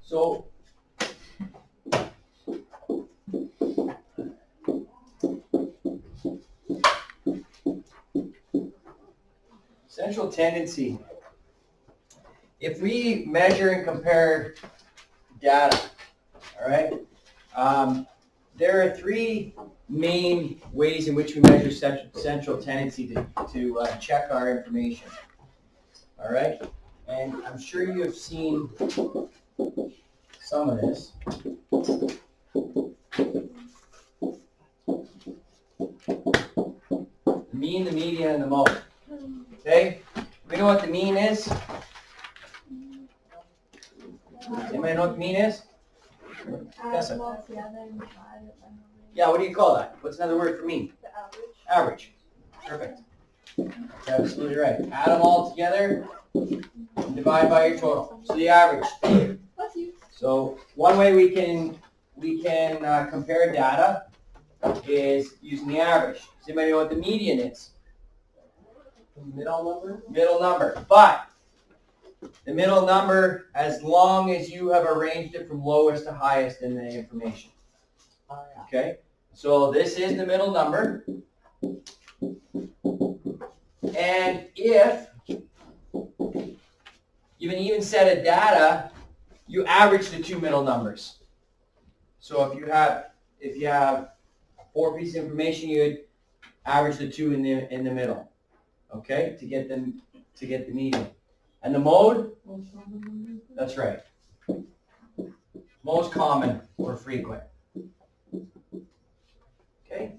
So central tendency. If we measure and compare data, all right, there are three main ways in which we measure central tendency to check our information. All right, and I'm sure you have seen some of this. The mean, the median, and the mode. Okay, we know what the mean is. Anybody know what the mean is? Yes, sir. Yeah, what do you call that? What's another word for mean? The average. Average. Perfect. That's absolutely right. Add them all together and divide by your total. So the average. So one way we can compare data is using the average. Does anybody know what the median is? Middle number? Middle number. But the middle number, as long as you have arranged it from lowest to highest in the information. Okay? So this is the middle number. And if you have an even set of data, you average the two middle numbers. So if you have 4 pieces of information, you'd average the two in the middle. Okay? To get the median. And the mode? That's right. Most common or frequent. Okay?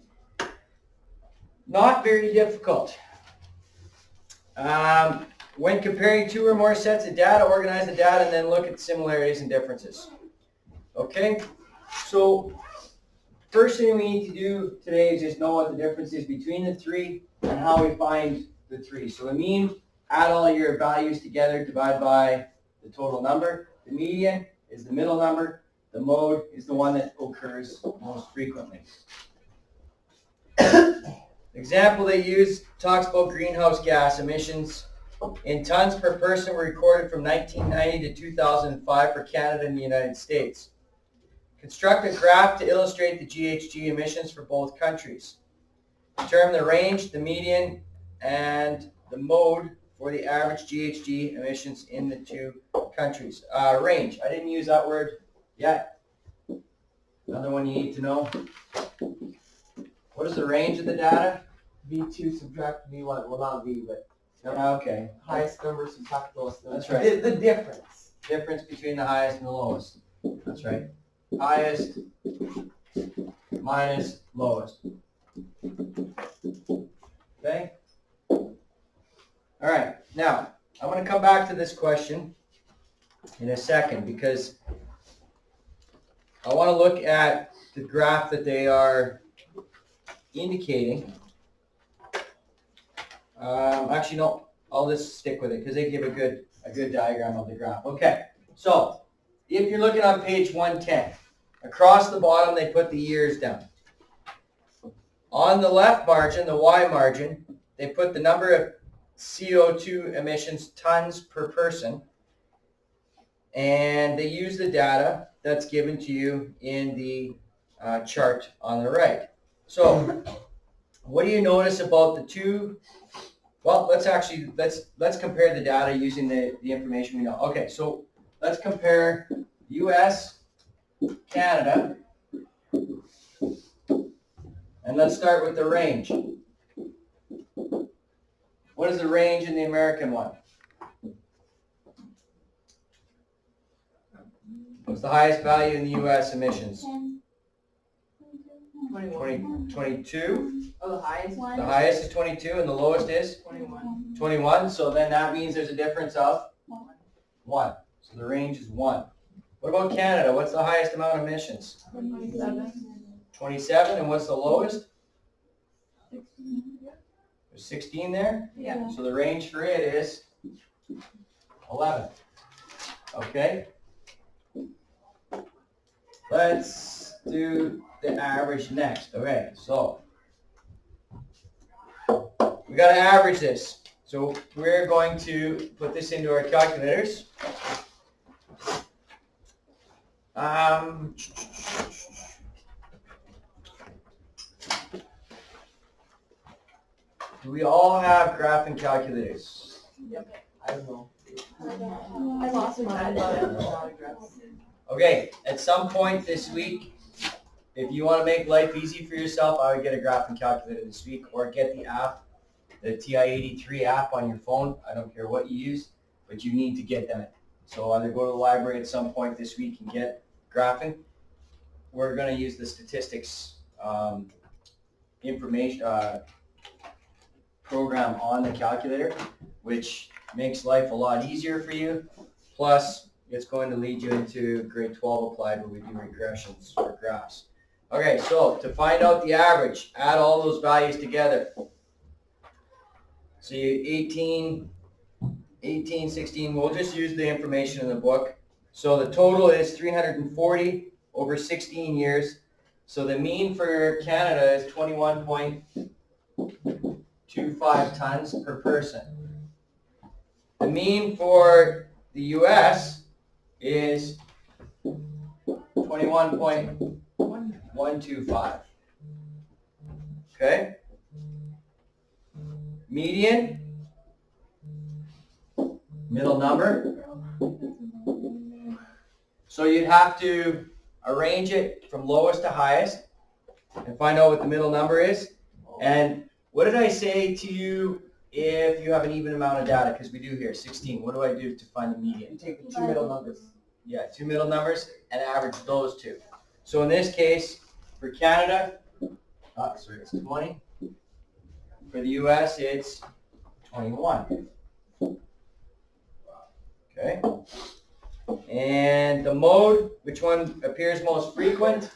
Not very difficult. When comparing 2 or more sets of data, organize the data and then look at similarities and differences. Okay? So, first thing we need to do today is just know what the difference is between the 3 and how we find the 3. So the mean, add all your values together, divide by the total number. The median is the middle number. The mode is the one that occurs most frequently. The example they use talks about greenhouse gas emissions in tons per person were recorded from 1990 to 2005 for Canada and the United States. Construct a graph to illustrate the GHG emissions for both countries. Determine the range, the median, and the mode for the average GHG emissions in the 2 countries. Range. I didn't use that word yet. Another one you need to know. What is the range of the data? V2 subtract V1. Well, not V, but Okay. highest number subtract lowest number. That's right. The difference. Difference between the highest and the lowest. That's right. Highest minus lowest. Okay? All right. Now, I'm going to come back to this question in a second because I want to look at the graph that they are indicating. Actually, no, I'll just stick with it because they give a good diagram of the graph. Okay, so if you're looking on page 110, across the bottom they put the years down. On the left margin, the Y margin, they put the number of CO2 emissions tons per person, and they use the data that's given to you in the chart on the right. So what do you notice about the two? Well, let's compare the data using the information we know. Okay, so let's compare US, Canada, and let's start with the range. What is the range in the American one? What's the highest value in the US emissions? 22. Oh, the highest one? The highest is 22 and the lowest is? 21. 21. So then that means there's a difference of? 1. So the range is 1. What about Canada? What's the highest amount of emissions? 27. 27. And what's the lowest? There's 16 there? Yeah. So the range for it is 11. Okay? Let's do the average next. Okay, so we got to average this. So we're going to put this into our calculators. Do we all have graphing calculators? I don't know. I lost mine. Okay, at some point this week, if you want to make life easy for yourself, I would get a graphing calculator this week, or get the app, the TI-83 app on your phone. I don't care what you use, but you need to get that. So either go to the library at some point this week and get graphing. We're going to use the statistics information program on the calculator, which makes life a lot easier for you. Plus, it's going to lead you into grade 12 applied, where we do regressions or graphs. Okay, so to find out the average, add all those values together. So you 18, 16, we'll just use the information in the book. So the total is 340 over 16 years. So the mean for Canada is 21.25 tons per person. The mean for the US is 21.125. Okay? Median, middle number. So you'd have to arrange it from lowest to highest and find out what the middle number is. And what did I say to you if you have an even amount of data? Because we do here, 16. What do I do to find the You median? take the two middle numbers. Yeah, two middle numbers and average those two. So in this case, for Canada, it's 20. For the US, it's 21. Okay. And the mode, which one appears most frequent?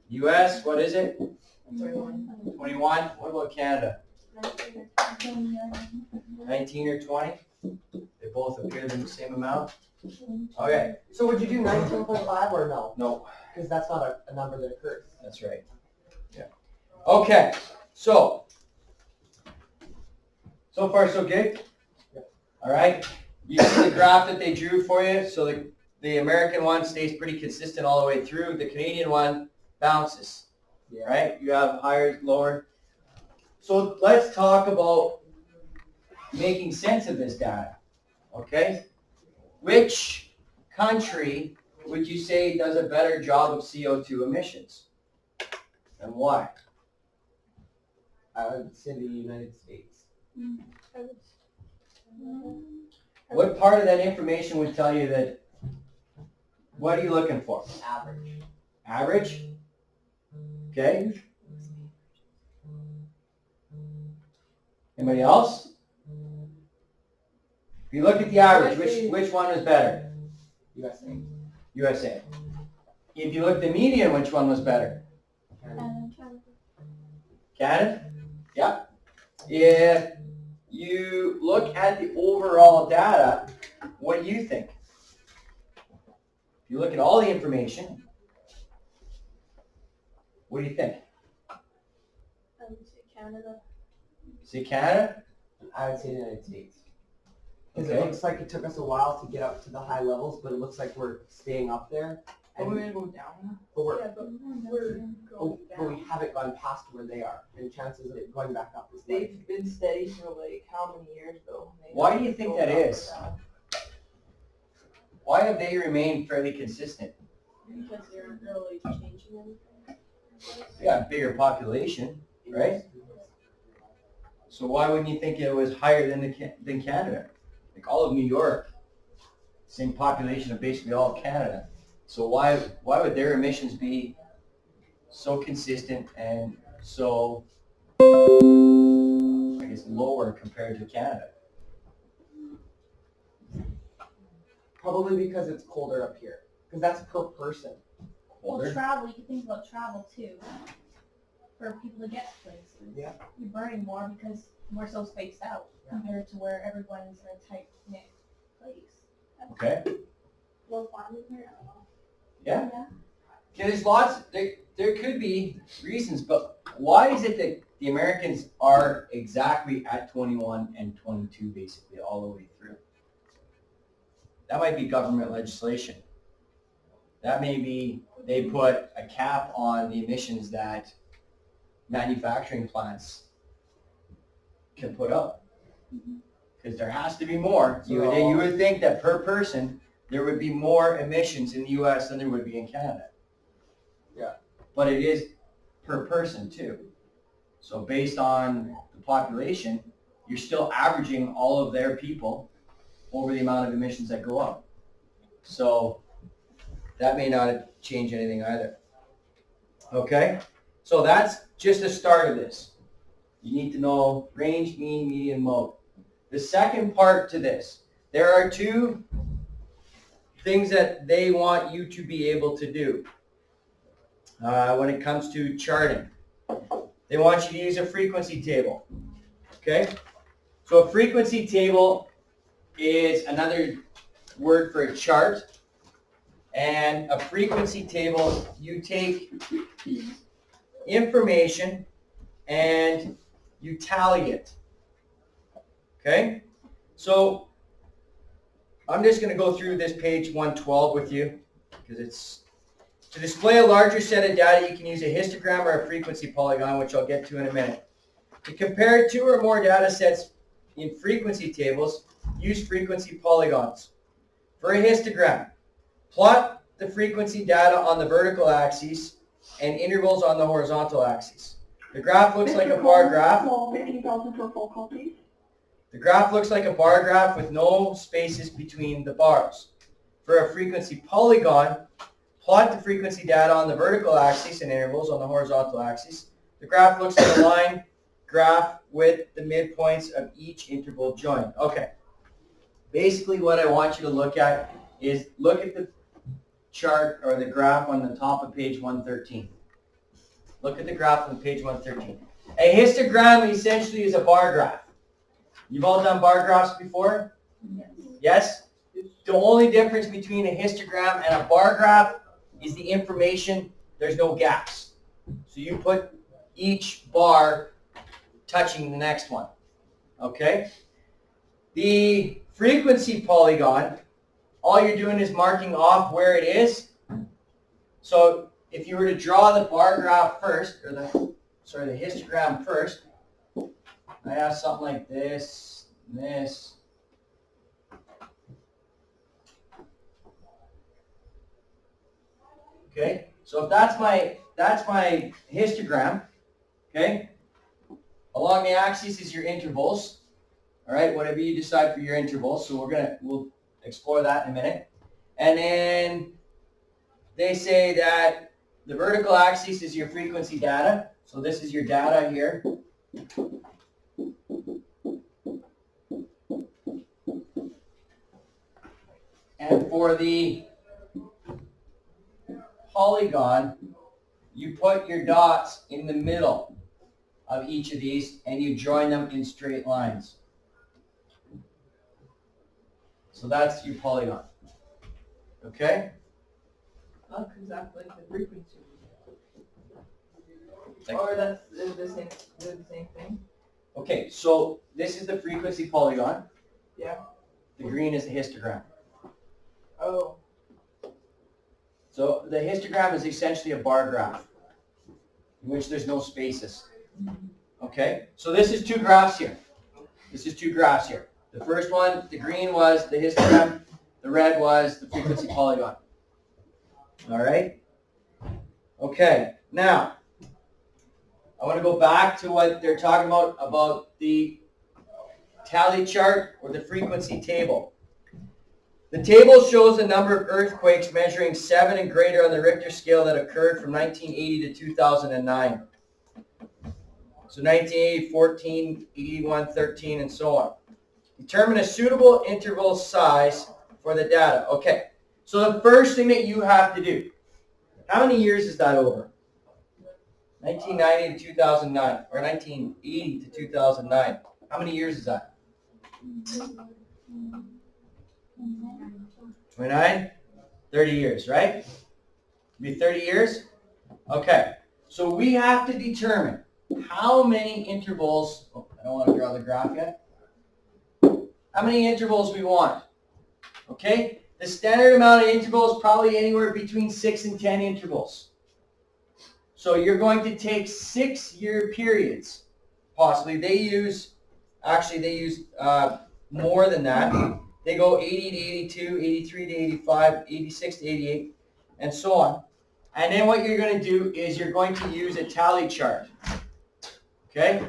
US, what is it? 21. What about Canada? 19 or 20? They both appear in the same amount? Okay. So would you do 19.5 or no? No, Because that's not a number that occurs. that's right. Yeah. Okay, so far so good? All right. You see the graph that they drew for you? So the American one stays pretty consistent all the way through. The Canadian one bounces, Yeah. right? You have higher, lower. So let's talk about making sense of this data, okay? Which country would you say does a better job of CO2 emissions? And why? I would say the United States. What part of that information would tell you that, what are you looking for? Average. Average? Okay. Anybody else? If you look at the average, which one is better? USA. USA. If you look at the median, which one was better? Canada? Yeah. If you look at the overall data, what do you think? If you look at all the information, what do you think? Canada. Say Canada? I would say the United States. Because Okay. it looks like it took us a while to get up to the high levels, but it looks like we're staying up there. Are And, we gonna go down? but we're, Yeah, but we're oh, going but we down. haven't gone past where they are, and chances of it going back up is like, They've been steady for like how many years though? They Why do you think go that up or is? down. Why have they remained fairly consistent? Because they aren't really changing anything. They got a bigger population, right? So why wouldn't you think it was higher than than Canada? Like all of New York, same population of basically all of Canada. So why would their emissions be so consistent and so, I guess, lower compared to Canada? probably because it's colder up here. Because that's per person. Well, Older? travel, you can think about travel too. For people to get to places. Yeah. You're burning more because we're so spaced out compared to where everyone's in a tight knit place. Okay. Low farming here. Yeah. There's lots, there could be reasons, but why is it that the Americans are exactly at 21 and 22 basically all the way through? That might be government legislation. That may be they put a cap on the emissions that manufacturing plants can put up. Because there has to be more. You would think that per person, there would be more emissions in the US than there would be in Canada. Yeah. But it is per person too. So based on the population, you're still averaging all of their people over the amount of emissions that go up. So that may not change anything either. Okay? So that's just the start of this. You need to know range, mean, median, mode. The second part to this, there are two things that they want you to be able to do when it comes to charting. They want you to use a frequency table. Okay? So a frequency table is another word for a chart. And a frequency table, you take information and you tally it. Okay? So I'm just going to go through this page 112 with you because it's to display a larger set of data. You can use a histogram or a frequency polygon, which I'll get to in a minute. To compare two or more data sets in frequency tables, use frequency polygons. For a histogram, plot the frequency data on the vertical axis and intervals on the horizontal axis. The graph looks like a bar graph. The graph looks like a bar graph with no spaces between the bars. For a frequency polygon, plot the frequency data on the vertical axis and intervals on the horizontal axis. The graph looks like a line graph with the midpoints of each interval joined. Okay. Basically what I want you to look at is look at the chart or the graph on the top of page 113. Look at the graph on page 113. A histogram essentially is a bar graph. You've all done bar graphs before? Yes? The only difference between a histogram and a bar graph is the information. There's no gaps. So you put each bar touching the next one. Okay? The frequency polygon, all you're doing is marking off where it is. So if you were to draw the bar graph first, or the histogram first, I have something like this, this. Okay, so if that's my histogram, okay, along the axis is your intervals, all right, whatever you decide for your intervals, so we'll explore that in a minute. And then they say that the vertical axis is your frequency data, so this is your data here. And for the polygon, you put your dots in the middle of each of these and you join them in straight lines. So that's your polygon. Okay? Not exactly the frequency. Like- Or they're the same thing. Okay, so this is the frequency polygon. Yeah. The green is the histogram. Oh. So the histogram is essentially a bar graph in which there's no spaces. Okay, so this is two graphs here. This is two graphs here. The first one, the green was the histogram, the red was the frequency polygon. All right? Okay, now, I want to go back to what they're talking about the tally chart or the frequency table. The table shows the number of earthquakes measuring 7 and greater on the Richter scale that occurred from 1980 to 2009. So 1980, 14, 81, 13, and so on. Determine a suitable interval size for the data. Okay, so the first thing that you have to do, how many years is that over? 1990 to 2009, or 1980 to 2009. How many years is that? 29? 30 years, right? Be 30 years? Okay, so we have to determine how many intervals, I don't want to draw the graph yet. How many intervals we want, okay? The standard amount of intervals is probably anywhere between 6 and 10 intervals. So you're going to take 6-year periods, possibly. They use more than that. They go 80 to 82, 83 to 85, 86 to 88, and so on. And then what you're going to do is you're going to use a tally chart. Okay?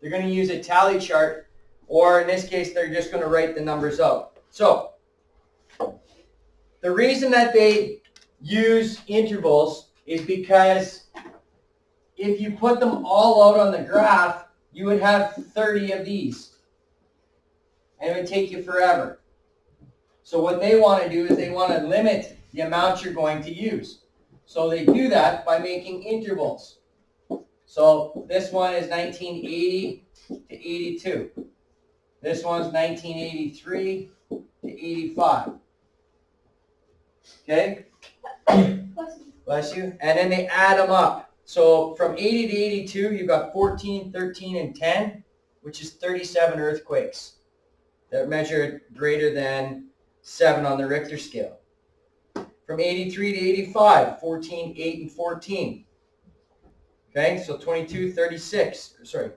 They're going to use a tally chart, or in this case, they're just going to write the numbers out. So, the reason that they use intervals is because if you put them all out on the graph, you would have 30 of these. And it would take you forever. So what they want to do is they want to limit the amount you're going to use. So they do that by making intervals. So this one is 1980 to 82. This one's 1983 to 85. Okay? Bless you. And then they add them up. So from 80 to 82, you've got 14, 13, and 10, which is 37 earthquakes that measure greater than 7 on the Richter scale. From 83 to 85, 14, 8, and 14. Okay, so 22, 36. Sorry,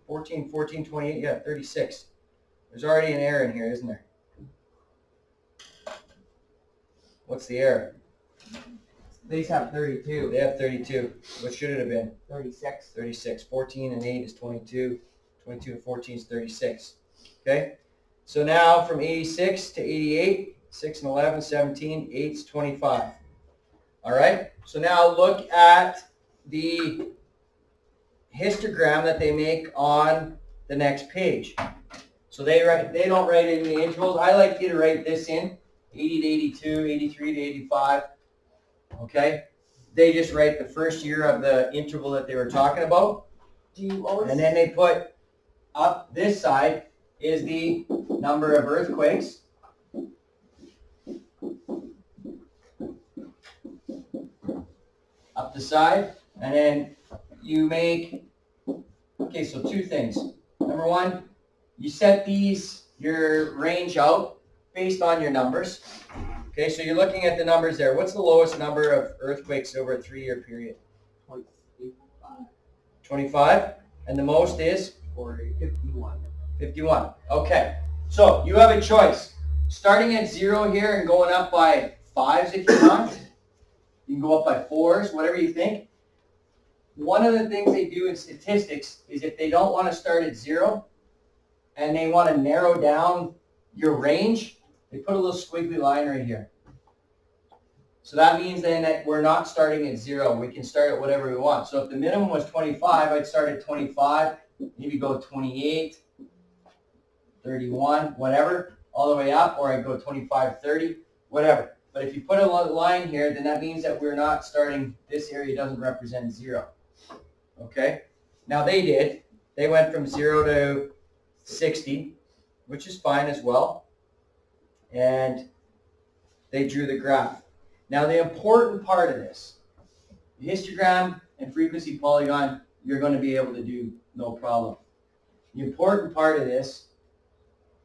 14, 14, 28, yeah, 36. There's already an error in here, isn't there? What's the error? They just have 32. They have 32. What should it have been? 36. 36. 14 and 8 is 22. 22 and 14 is 36. Okay? So now from 86 to 88, 6 and 11, 17, 8 is 25. All right? So now look at the histogram that they make on the next page. So they don't write in the intervals. I like you to write this in, 80 to 82, 83 to 85. Okay? They just write the first year of the interval that they were talking about. Do you always? And then they put up this side is the number of earthquakes. Up the side. And then you make, okay, so two things. Number one, you set your range out based on your numbers. Okay, so you're looking at the numbers there. What's the lowest number of earthquakes over a 3-year period? 25. And the most is? 51. 51. Okay, so you have a choice. Starting at 0 here and going up by 5s if you want. You can go up by 4s, whatever you think. One of the things they do in statistics is if they don't want to start at 0 and they want to narrow down your range, they put a little squiggly line right here. So that means then that we're not starting at 0. We can start at whatever we want. So if the minimum was 25, I'd start at 25, maybe go 28, 31, whatever, all the way up, or I'd go 25, 30, whatever. But if you put a line here, then that means that we're not starting, this area doesn't represent 0. Okay? Now they did. They went from 0 to 60, which is fine as well. And they drew the graph. Now the important part of this, the histogram and frequency polygon, you're going to be able to do no problem. The important part of this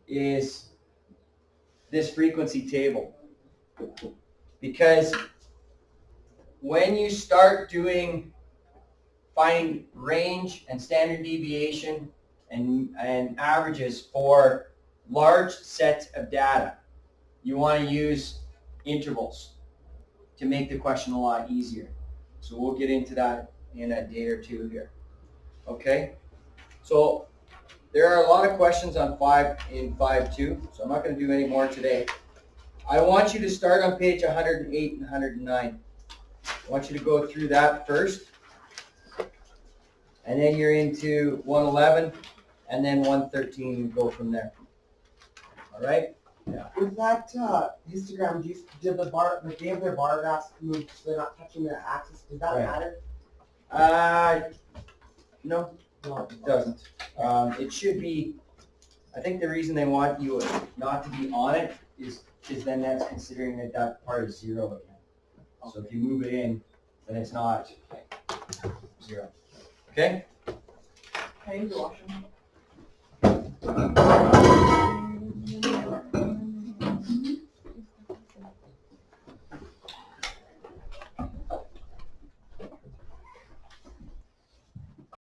is this frequency table. Because when you start finding range and standard deviation and averages for large sets of data, you want to use intervals to make the question a lot easier. So we'll get into that in a day or two here. Okay? So there are a lot of questions on 5.2, so I'm not going to do any more today. I want you to start on page 108 and 109. I want you to go through that first. And then you're into 111 and then 113 and go from there. All right? Yeah. With that histogram, did they have their bar graphs moved so they're not touching the axis? Does that matter? No, it doesn't. It should be, I think the reason they want you not to be on it is then that's considering that part is 0 again. So if you move it in, then it's not 0. Okay? Can you wash them?